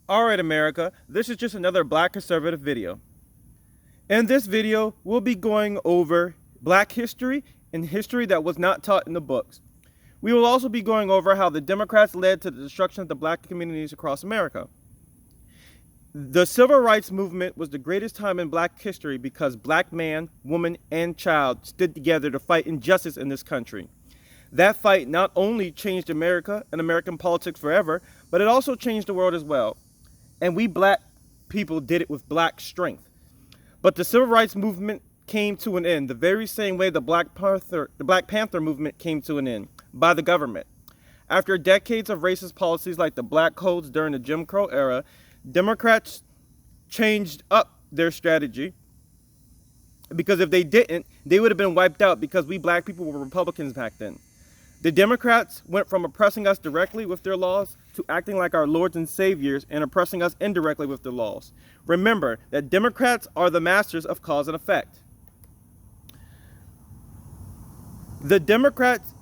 Alright America, this is just another Black conservative video. In this video, we'll be going over Black history and history that was not taught in the books. We will also be going over how the Democrats led to the destruction of the Black communities across America. The Civil Rights Movement was the greatest time in Black history because Black man, woman, and child stood together to fight injustice in this country. That fight not only changed America and American politics forever, but it also changed the world as well. And we Black people did it with Black strength. But the Civil Rights Movement came to an end the very same way the Black Panther movement came to an end, by the government. After decades of racist policies like the Black Codes during the Jim Crow era, Democrats changed up their strategy, because if they didn't, they would have been wiped out because we Black people were Republicans back then. The Democrats went from oppressing us directly with their laws to acting like our lords and saviors and oppressing us indirectly with their laws. Remember that Democrats are the masters of cause and effect. The Democrats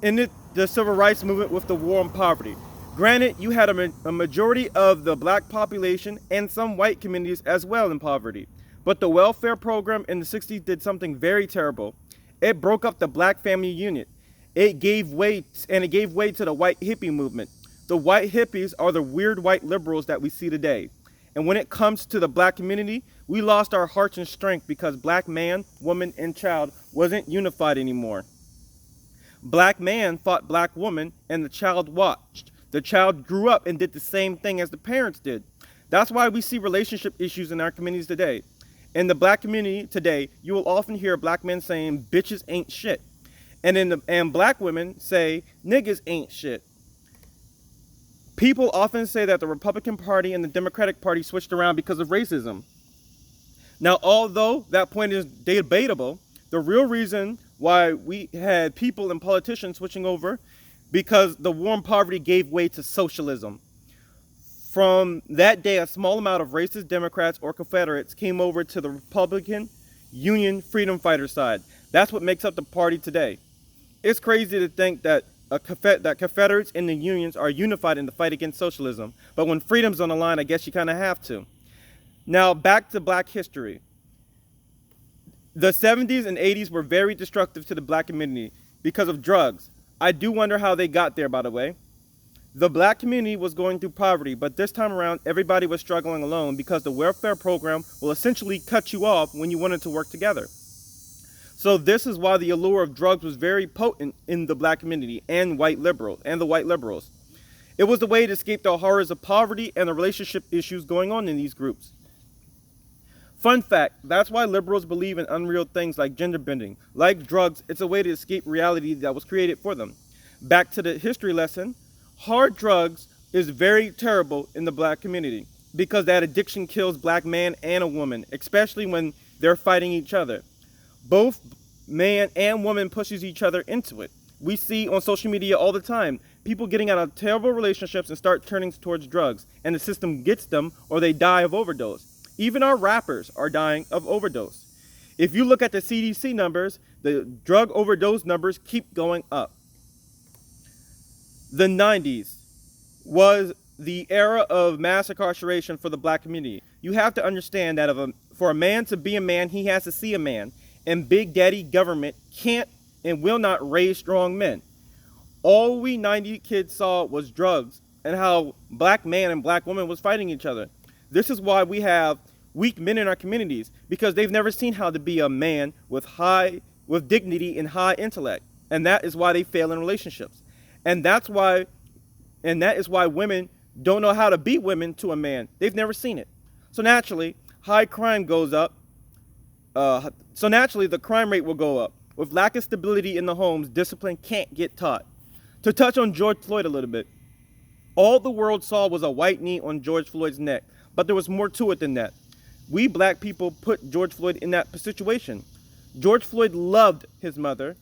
ended the Civil Rights Movement with the war on poverty. Granted, you had a majority of the Black population and some white communities as well in poverty. But the welfare program in the 60s did something very terrible. It broke up the Black family unit. It gave way to the white hippie movement. The white hippies are the weird white liberals that we see today. And when it comes to the Black community, we lost our hearts and strength because Black man, woman, and child wasn't unified anymore. Black man fought Black woman and the child watched. The child grew up and did the same thing as the parents did. That's why we see relationship issues in our communities today. In the Black community today, you will often hear Black men saying bitches ain't shit. And Black women say niggas ain't shit. People often say that the Republican Party and the Democratic Party switched around because of racism. Now, although that point is debatable, the real reason why we had people and politicians switching over because the war on poverty gave way to socialism. From that day, a small amount of racist Democrats or Confederates came over to the Republican Union freedom fighter side. That's what makes up the party today. It's crazy to think that Confederates and the Unions are unified in the fight against socialism. But when freedom's on the line, I guess you kind of have to. Now, back to Black history. The 70s and 80s were very destructive to the Black community because of drugs. I do wonder how they got there, by the way. The Black community was going through poverty, but this time around, everybody was struggling alone because the welfare program will essentially cut you off when you wanted to work together. So this is why the allure of drugs was very potent in the Black community and the white liberals. It was the way to escape the horrors of poverty and the relationship issues going on in these groups. Fun fact, that's why liberals believe in unreal things like gender bending. Like drugs, it's a way to escape reality that was created for them. Back to the history lesson, hard drugs is very terrible in the Black community because that addiction kills Black man and a woman, especially when they're fighting each other. Both man and woman pushes each other into it. We see on social media all the time, people getting out of terrible relationships and start turning towards drugs, and the system gets them or they die of overdose. Even our rappers are dying of overdose. If you look at the CDC numbers, the drug overdose numbers keep going up. The 90s was the era of mass incarceration for the Black community. You have to understand that for a man to be a man, he has to see a man. And Big Daddy government can't and will not raise strong men. All we 90 kids saw was drugs and how Black man and Black woman was fighting each other. This is why we have weak men in our communities, because they've never seen how to be a man with dignity and high intellect. And that is why they fail in relationships. And that is why women don't know how to be women to a man. They've never seen it. So naturally, high crime goes up. So naturally, the crime rate will go up. With lack of stability in the homes, discipline can't get taught. To touch on George Floyd a little bit, all the world saw was a white knee on George Floyd's neck, but there was more to it than that. We Black people put George Floyd in that situation. George Floyd loved his mother.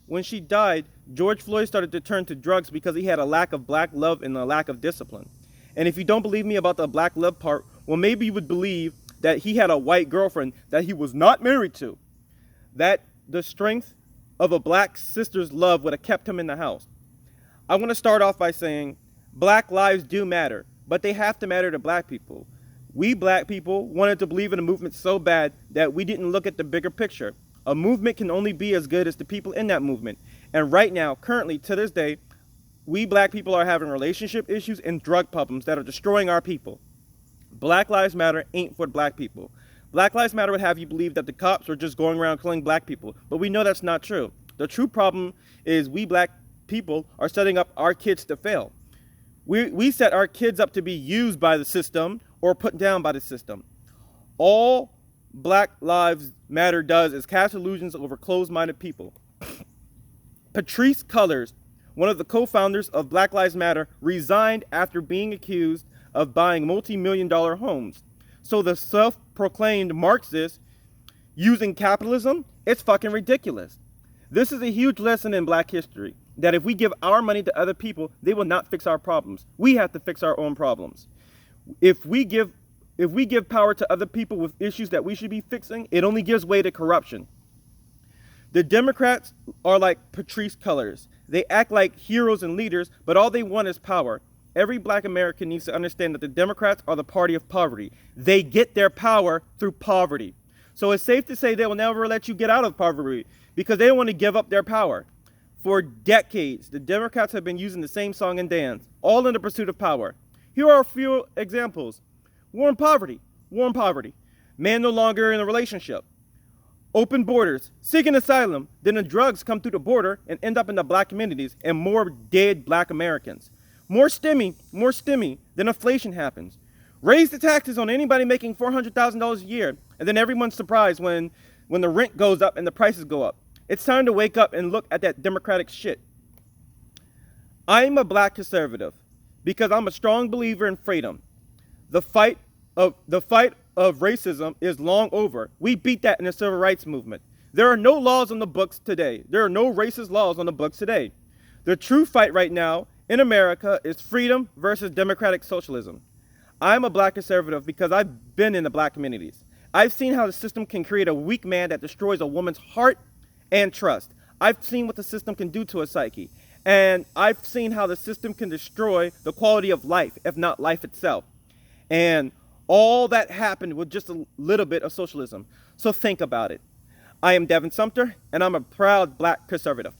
When she died, George Floyd started to turn to drugs because he had a lack of Black love and a lack of discipline. And if you don't believe me about the Black love part, well, maybe you would believe that he had a white girlfriend that he was not married to. That the strength of a Black sister's love would have kept him in the house. I want to start off by saying Black lives do matter. but they have to matter to black people. We black people wanted to believe in a movement so bad that we didn't look at the bigger picture. A movement can only be as good as the people in that movement. And right now, currently, to this day, we black people are having relationship issues and drug problems that are destroying our people. Black Lives Matter ain't for black people. Black Lives Matter would have you believe that the cops are just going around killing black people, but we know that's not true. The true problem is we black people are setting up our kids to fail. We set our kids up to be used by the system or put down by the system. All Black Lives Matter does is cast illusions over closed-minded people. Patrisse Cullors, one of the co-founders of Black Lives Matter, resigned after being accused of buying multi-million-dollar homes. So the self-proclaimed Marxist using capitalism, it's fucking ridiculous. This is a huge lesson in black history, that if we give our money to other people, they will not fix our problems. We have to fix our own problems. If we give power to other people with issues that we should be fixing, it only gives way to corruption. The Democrats are like Patrisse Cullors. They act like heroes and leaders, but all they want is power. Every black American needs to understand that the Democrats are the party of poverty. They get their power through poverty. So it's safe to say they will never let you get out of poverty because they don't want to give up their power. For decades, the Democrats have been using the same song and dance, all in the pursuit of power. Here are a few examples. War on poverty. Man no longer in a relationship. Open borders, seeking asylum. Then the drugs come through the border and end up in the black communities and more dead black Americans. More stimmy, then inflation happens. Raise the taxes on anybody making $400,000 a year, and then everyone's surprised when the rent goes up and the prices go up. It's time to wake up and look at that Democratic shit. I'm a black conservative because I'm a strong believer in freedom. The fight of racism is long over. We beat that in the civil rights movement. There are no laws on the books today. There are no racist laws on the books today. The true fight right now in America is freedom versus democratic socialism. I'm a black conservative because I've been in the black communities. I've seen how the system can create a weak man that destroys a woman's heart and trust. I've seen what the system can do to a psyche. And I've seen how the system can destroy the quality of life, if not life itself. And all that happened with just a little bit of socialism. So think about it. I am Devin Sumter, and I'm a proud black conservative.